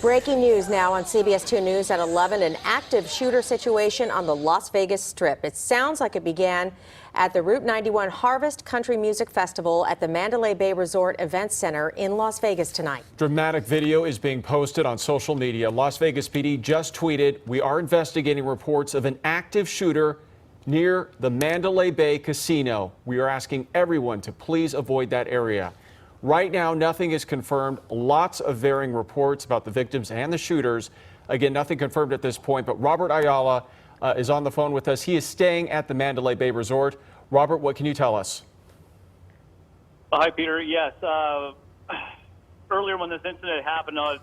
Breaking news now on CBS 2 News at 11, an active shooter situation on the Las Vegas Strip. It sounds like it began at the Route 91 Harvest Country Music Festival at the Mandalay Bay Resort Events Center in Las Vegas tonight. Dramatic video is being posted on social media. Las Vegas PD just tweeted, "We are investigating reports of an active shooter near the Mandalay Bay Casino. We are asking everyone to please avoid that area." Right now, nothing is confirmed. Lots of varying reports about the victims and the shooters. Again, nothing confirmed at this point, but Robert Ayala is on the phone with us. He is staying at the Mandalay Bay Resort. Robert, what can you tell us? Hi, Peter. Yes. Earlier when this incident happened, I was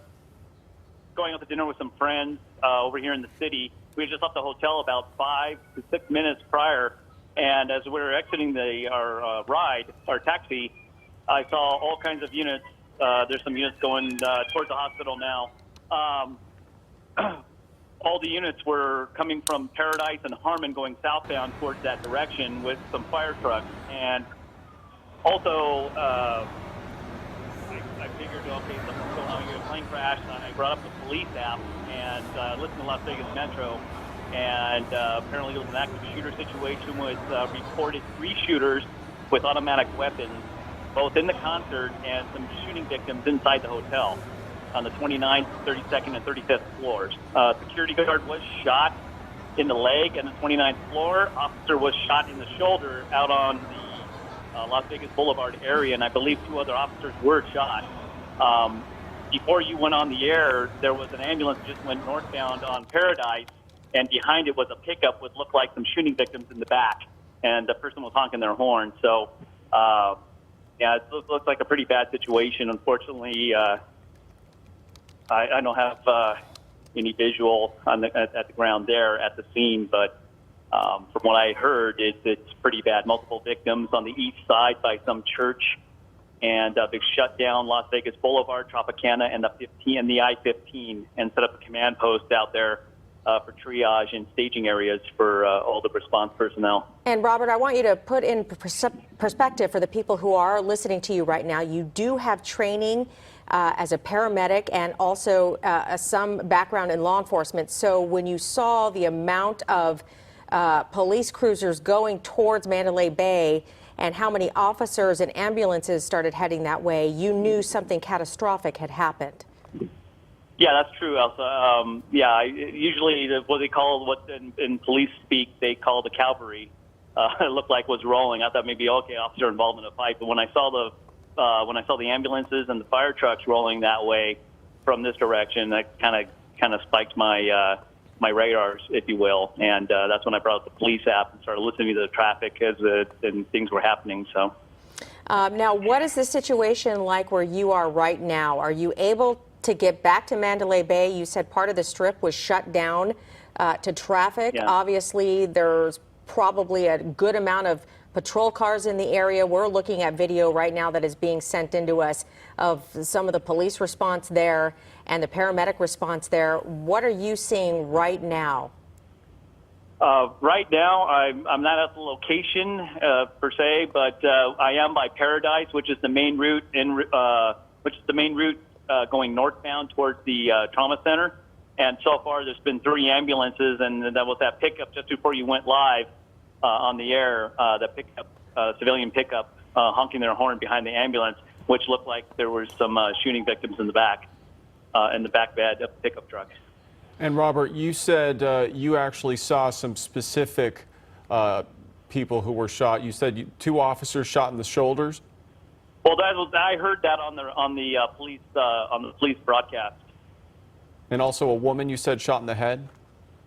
going out to dinner with some friends over here in the city. We had just left the hotel about 5 to 6 minutes prior, and as we were exiting our taxi, I saw all kinds of units. There's some units going towards the hospital now. All the units were coming from Paradise and Harmon going southbound towards that direction with some fire trucks. And also, I figured, okay, something's going on here, a plane crash, and I brought up the police app and listened to Las Vegas Metro. And apparently it was an active shooter situation with reported 3 shooters with automatic weapons, both in the concert and some shooting victims inside the hotel on the 29th, 32nd, and 35th floors. Security guard was shot in the leg on the 29th floor. Officer was shot in the shoulder out on the Las Vegas Boulevard area, and I believe 2 other officers were shot. Before you went on the air, there was an ambulance that just went northbound on Paradise, and behind it was a pickup with looked like some shooting victims in the back, and the person was honking their horn. So, yeah, it looks like a pretty bad situation. Unfortunately, I don't have any visual at the ground there at the scene, but from what I heard, it's pretty bad. Multiple victims on the east side by some church, and they've shut down Las Vegas Boulevard, Tropicana, and the I-15, and set up a command post out there for triage and staging areas for all the response personnel. And Robert, I want you to put in perspective for the people who are listening to you right now. You do have training as a paramedic and also some background in law enforcement. So when you saw the amount of police cruisers going towards Mandalay Bay and how many officers and ambulances started heading that way, you knew something catastrophic had happened. Yeah, that's true, Elsa. Usually what they call, what in police speak, they call the cavalry. It looked like was rolling. I thought maybe, okay, officer involved in a fight. But when I saw the ambulances and the fire trucks rolling that way from this direction, that kind of spiked my my radars, if you will. And that's when I brought up the police app and started listening to the traffic as and things were happening. So now, what is the situation like where you are right now? Are you able to get back to Mandalay Bay? You said part of the strip was shut down to traffic. Yeah. Obviously, there's probably a good amount of patrol cars in the area. We're looking at video right now that is being sent into us of some of the police response there and the paramedic response there. What are you seeing right now? Right now, I'm not at the location per se, but I am by Paradise, which is the main route going northbound towards the trauma center. And so far, there's been 3 ambulances, and that was that pickup just before you went live on the air, that pickup, civilian pickup, honking their horn behind the ambulance, which looked like there were some shooting victims in the back bed of the pickup truck. And Robert, you said you actually saw some specific people who were shot. You said 2 officers shot in the shoulders. Well, I heard that on the police broadcast. And also a woman you said shot in the head?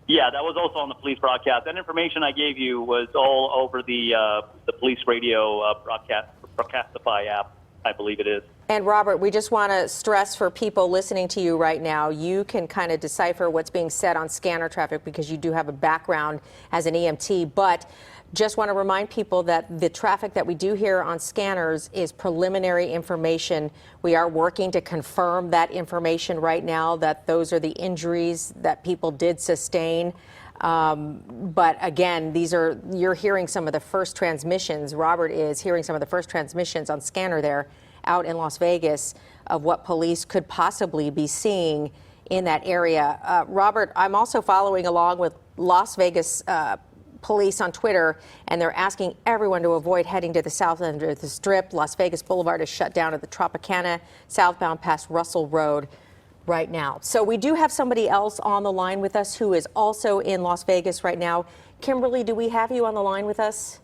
Yeah, that was also on the police broadcast. That information I gave you was all over the police radio Broadcastify app, I believe it is. And Robert, we just want to stress for people listening to you right now, you can kind of decipher what's being said on scanner traffic because you do have a background as an EMT, but just want to remind people that the traffic that we do here on scanners is preliminary information. We are working to confirm that information right now, that those are the injuries that people did sustain. But again, you're hearing some of the first transmissions. Robert is hearing some of the first transmissions on scanner there out in Las Vegas of what police could possibly be seeing in that area. Robert, I'm also following along with Las Vegas police on Twitter, and they're asking everyone to avoid heading to the south end of the Strip. Las Vegas Boulevard is shut down at the Tropicana, southbound past Russell Road right now. So we do have somebody else on the line with us who is also in Las Vegas right now. Kimberly, do we have you on the line with us?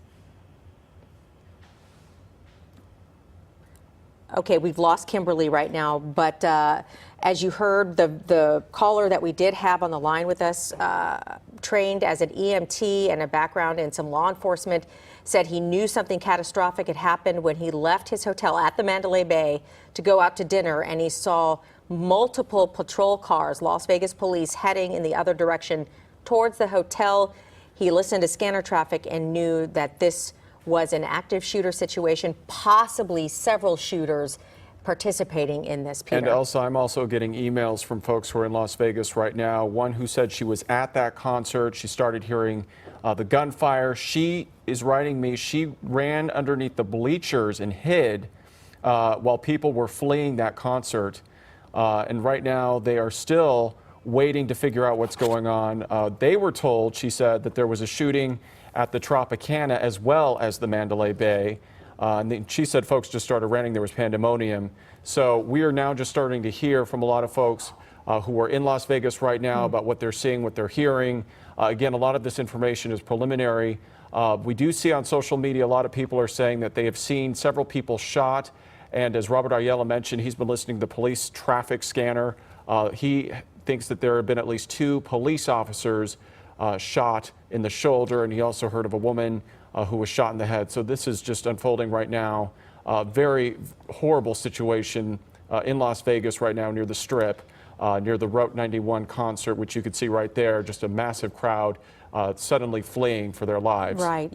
Okay, we've lost Kimberly right now, but as you heard, the caller that we did have on the line with us, trained as an EMT and a background in some law enforcement, said he knew something catastrophic had happened when he left his hotel at the Mandalay Bay to go out to dinner, and he saw multiple patrol cars, Las Vegas police, heading in the other direction towards the hotel. He listened to scanner traffic and knew that this was an active shooter situation, possibly several shooters participating in this, Peter. And Elsa, I'm also getting emails from folks who are in Las Vegas right now. One who said she was at that concert. She started hearing the gunfire. She is writing me, she ran underneath the bleachers and hid while people were fleeing that concert. And right now they are still waiting to figure out what's going on. They were told, she said, that there was a shooting at the Tropicana as well as the Mandalay Bay. And then she said folks just started running. There was pandemonium. So we are now just starting to hear from a lot of folks who are in Las Vegas right now about what they're seeing, what they're hearing. Again, a lot of this information is preliminary. We do see on social media a lot of people are saying that they have seen several people shot. And as Robert Ayala mentioned, he's been listening to the police traffic scanner. He thinks that there have been at least 2 police officers shot in the shoulder, and he also heard of a woman who was shot in the head. So this is just unfolding right now. Very horrible situation in Las Vegas right now near the Strip, near the Route 91 concert, which you can see right there, just a massive crowd suddenly fleeing for their lives. Right.